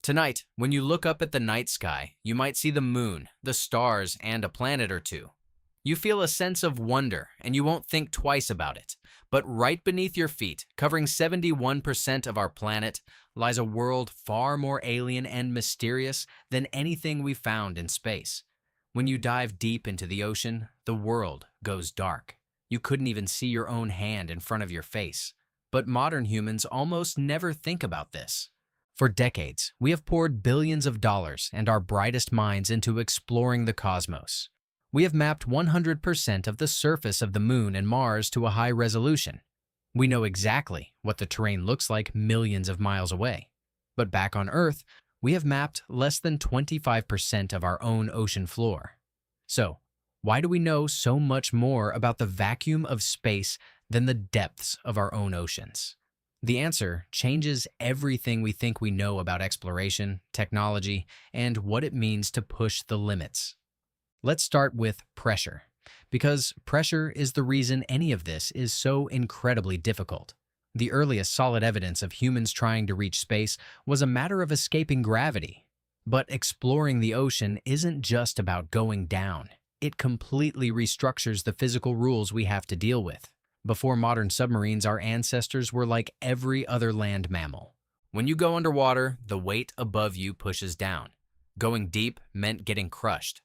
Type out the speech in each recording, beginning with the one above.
Tonight, when you look up at the night sky, you might see the moon, the stars, and a planet or two. You feel a sense of wonder, and you won't think twice about it. But right beneath your feet, covering 71% of our planet, lies a world far more alien and mysterious than anything we found in space. When you dive deep into the ocean, the world goes dark. You couldn't even see your own hand in front of your face. But modern humans almost never think about this. For decades, we have poured billions of dollars and our brightest minds into exploring the cosmos. We have mapped 100% of the surface of the Moon and Mars to a high resolution. We know exactly what the terrain looks like millions of miles away. But back on Earth, we have mapped less than 25% of our own ocean floor. So, why do we know so much more about the vacuum of space than the depths of our own oceans? The answer changes everything we think we know about exploration, technology, and what it means to push the limits. Let's start with pressure, because pressure is the reason any of this is so incredibly difficult. The earliest solid evidence of humans trying to reach space was a matter of escaping gravity. But exploring the ocean isn't just about going down. It completely restructures the physical rules we have to deal with. Before modern submarines, our ancestors were like every other land mammal. When you go underwater, the weight above you pushes down. Going deep meant getting crushed.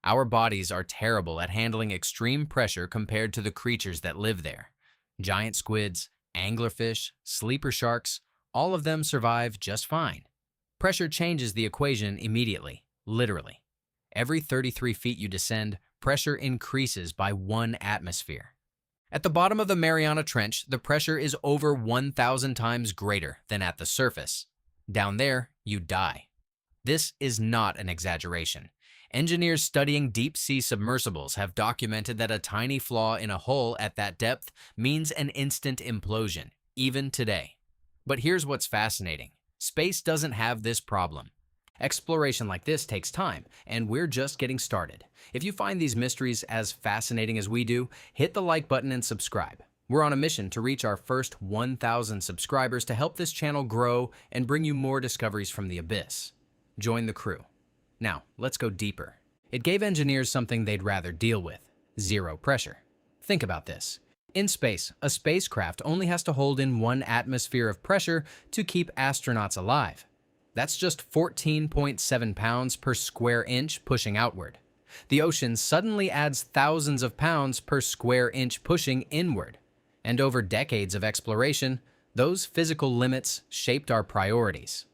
Our bodies are terrible at handling extreme pressure compared to the creatures that live there. Giant squids, anglerfish, sleeper sharks, all of them survive just fine. Pressure changes the equation immediately, literally. Every 33 feet you descend, pressure increases by 1 atmosphere. At the bottom of the Mariana Trench, the pressure is over 1,000 times greater than at the surface. Down there, you die. This is not an exaggeration. Engineers studying deep-sea submersibles have documented that a tiny flaw in a hull at that depth means an instant implosion, even today. But here's what's fascinating. Space doesn't have this problem. Exploration like this takes time, and we're just getting started. If you find these mysteries as fascinating as we do, hit the like button and subscribe. We're on a mission to reach our first 1,000 subscribers to help this channel grow and bring you more discoveries from the abyss. Join the crew. Now, let's go deeper. It gave engineers something they'd rather deal with: zero pressure. Think about this. In space, a spacecraft only has to hold in 1 atmosphere of pressure to keep astronauts alive. That's just 14.7 pounds per square inch pushing outward. The ocean suddenly adds thousands of pounds per square inch pushing inward. And over decades of exploration, those physical limits shaped our priorities.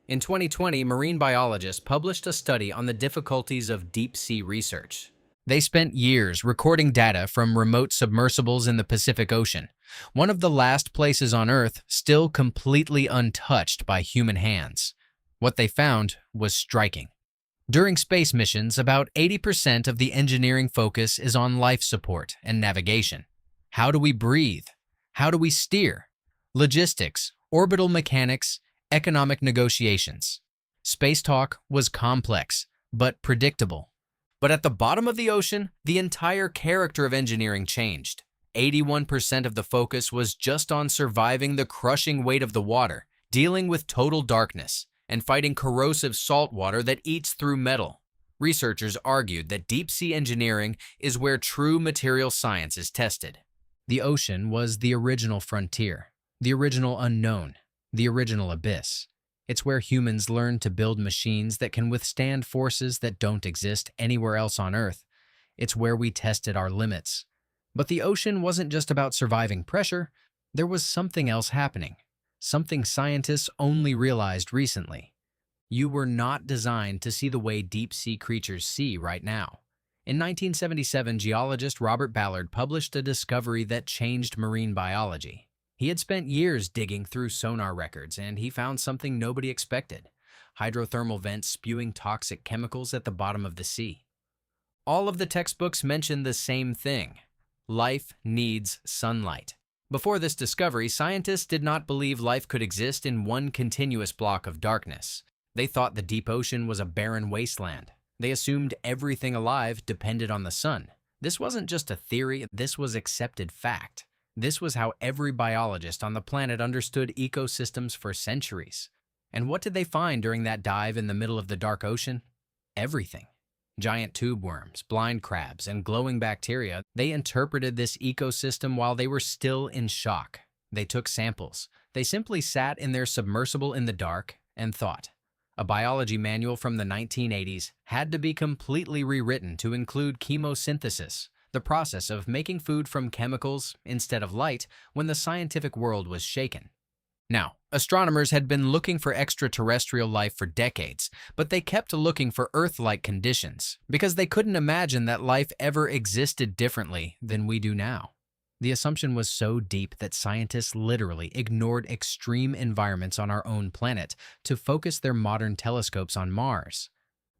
In 2020, marine biologists published a study on the difficulties of deep-sea research. They spent years recording data from remote submersibles in the Pacific Ocean, one of the last places on Earth still completely untouched by human hands. What they found was striking. During space missions, about 80% of the engineering focus is on life support and navigation. How do we breathe? How do we steer? Logistics, orbital mechanics, economic negotiations. Space talk was complex, but predictable. But at the bottom of the ocean, the entire character of engineering changed. 81% of the focus was just on surviving the crushing weight of the water, dealing with total darkness, and fighting corrosive salt water that eats through metal. Researchers argued that deep-sea engineering is where true material science is tested. The ocean was the original frontier, the original unknown, the original abyss. It's where humans learn to build machines that can withstand forces that don't exist anywhere else on Earth. It's where we tested our limits. But the ocean wasn't just about surviving pressure. There was something else happening. Something scientists only realized recently. You were not designed to see the way deep-sea creatures see right now. In 1977, geologist Robert Ballard published a discovery that changed marine biology. He had spent years digging through sonar records, and he found something nobody expected: hydrothermal vents spewing toxic chemicals at the bottom of the sea. All of the textbooks mention the same thing: life needs sunlight. Before this discovery, scientists did not believe life could exist in one continuous block of darkness. They thought the deep ocean was a barren wasteland. They assumed everything alive depended on the sun. This wasn't just a theory, this was accepted fact. This was how every biologist on the planet understood ecosystems for centuries. And what did they find during that dive in the middle of the dark ocean? Everything. Giant tube worms, blind crabs, and glowing bacteria. They interpreted this ecosystem while they were still in shock. They took samples. They simply sat in their submersible in the dark and thought. A biology manual from the 1980s had to be completely rewritten to include chemosynthesis, the process of making food from chemicals instead of light when the scientific world was shaken. Now, astronomers had been looking for extraterrestrial life for decades, but they kept looking for Earth-like conditions because they couldn't imagine that life ever existed differently than we do now. The assumption was so deep that scientists literally ignored extreme environments on our own planet to focus their modern telescopes on Mars.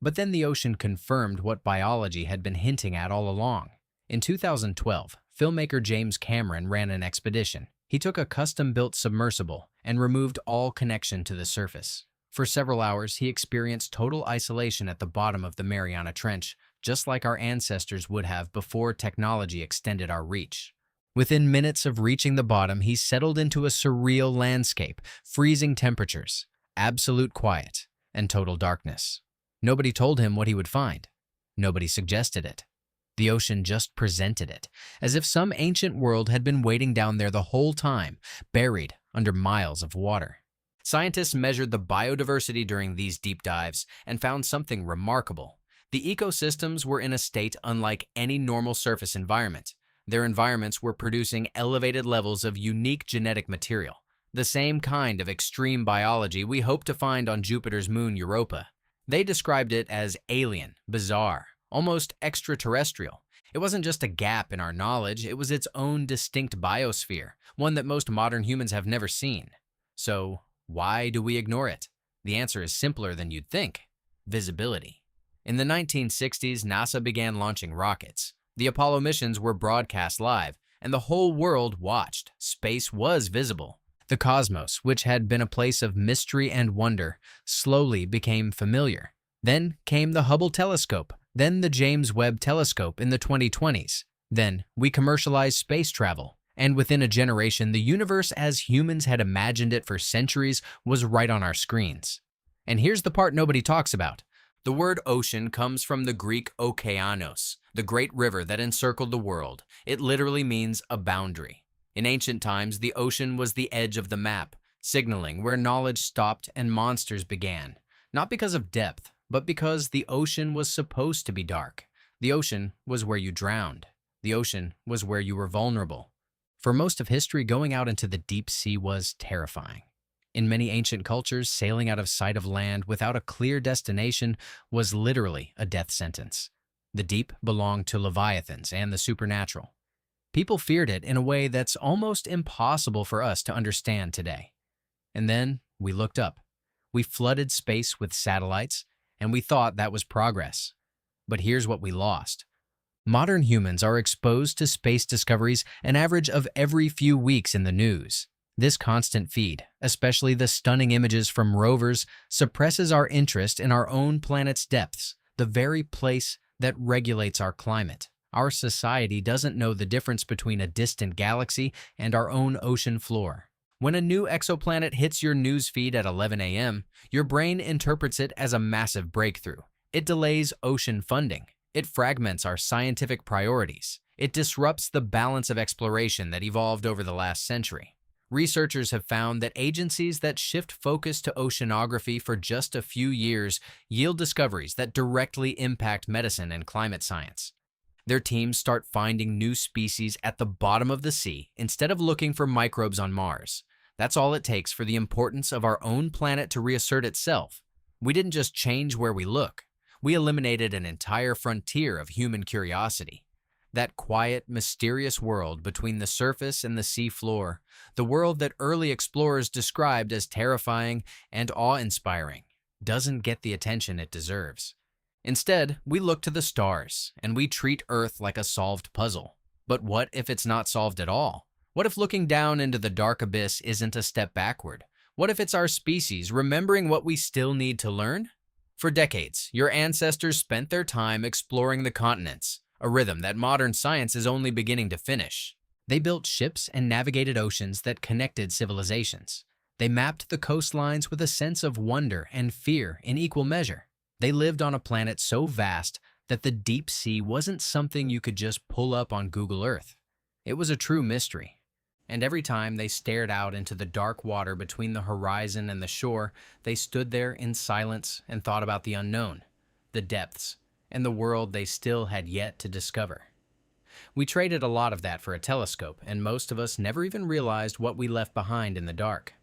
But then the ocean confirmed what biology had been hinting at all along. In 2012, filmmaker James Cameron ran an expedition. He took a custom-built submersible and removed all connection to the surface. For several hours, he experienced total isolation at the bottom of the Mariana Trench, just like our ancestors would have before technology extended our reach. Within minutes of reaching the bottom, he settled into a surreal landscape, freezing temperatures, absolute quiet, and total darkness. Nobody told him what he would find. Nobody suggested it. The ocean just presented it, as if some ancient world had been waiting down there the whole time, buried under miles of water. Scientists measured the biodiversity during these deep dives and found something remarkable. The ecosystems were in a state unlike any normal surface environment. Their environments were producing elevated levels of unique genetic material, the same kind of extreme biology we hope to find on Jupiter's moon Europa. They described it as alien, bizarre, almost extraterrestrial. It wasn't just a gap in our knowledge, it was its own distinct biosphere, one that most modern humans have never seen. So, why do we ignore it? The answer is simpler than you'd think: visibility. In the 1960s, NASA began launching rockets. The Apollo missions were broadcast live, and the whole world watched. Space was visible. The cosmos, which had been a place of mystery and wonder, slowly became familiar. Then came the Hubble telescope, then the James Webb telescope in the 2020s. Then we commercialized space travel, and within a generation, the universe as humans had imagined it for centuries was right on our screens. And here's the part nobody talks about. The word ocean comes from the Greek okeanos, the great river that encircled the world. It literally means a boundary. In ancient times, the ocean was the edge of the map, signaling where knowledge stopped and monsters began. Not because of depth, but because the ocean was supposed to be dark. The ocean was where you drowned. The ocean was where you were vulnerable. For most of history, going out into the deep sea was terrifying. In many ancient cultures, sailing out of sight of land without a clear destination was literally a death sentence. The deep belonged to leviathans and the supernatural. People feared it in a way that's almost impossible for us to understand today. And then we looked up. We flooded space with satellites, and we thought that was progress. But here's what we lost. Modern humans are exposed to space discoveries an average of every few weeks in the news. This constant feed, especially the stunning images from rovers, suppresses our interest in our own planet's depths, the very place that regulates our climate. Our society doesn't know the difference between a distant galaxy and our own ocean floor. When a new exoplanet hits your news feed at 11 a.m., your brain interprets it as a massive breakthrough. It delays ocean funding. It fragments our scientific priorities. It disrupts the balance of exploration that evolved over the last century. Researchers have found that agencies that shift focus to oceanography for just a few years yield discoveries that directly impact medicine and climate science. Their teams start finding new species at the bottom of the sea instead of looking for microbes on Mars. That's all it takes for the importance of our own planet to reassert itself. We didn't just change where we look. We eliminated an entire frontier of human curiosity. That quiet, mysterious world between the surface and the sea floor, the world that early explorers described as terrifying and awe-inspiring, doesn't get the attention it deserves. Instead, we look to the stars, and we treat Earth like a solved puzzle. But what if it's not solved at all? What if looking down into the dark abyss isn't a step backward? What if it's our species remembering what we still need to learn? For decades, your ancestors spent their time exploring the continents, a rhythm that modern science is only beginning to finish. They built ships and navigated oceans that connected civilizations. They mapped the coastlines with a sense of wonder and fear in equal measure. They lived on a planet so vast that the deep sea wasn't something you could just pull up on Google Earth. It was a true mystery. And every time they stared out into the dark water between the horizon and the shore, they stood there in silence and thought about the unknown, the depths, and the world they still had yet to discover. We traded a lot of that for a telescope, and most of us never even realized what we left behind in the dark.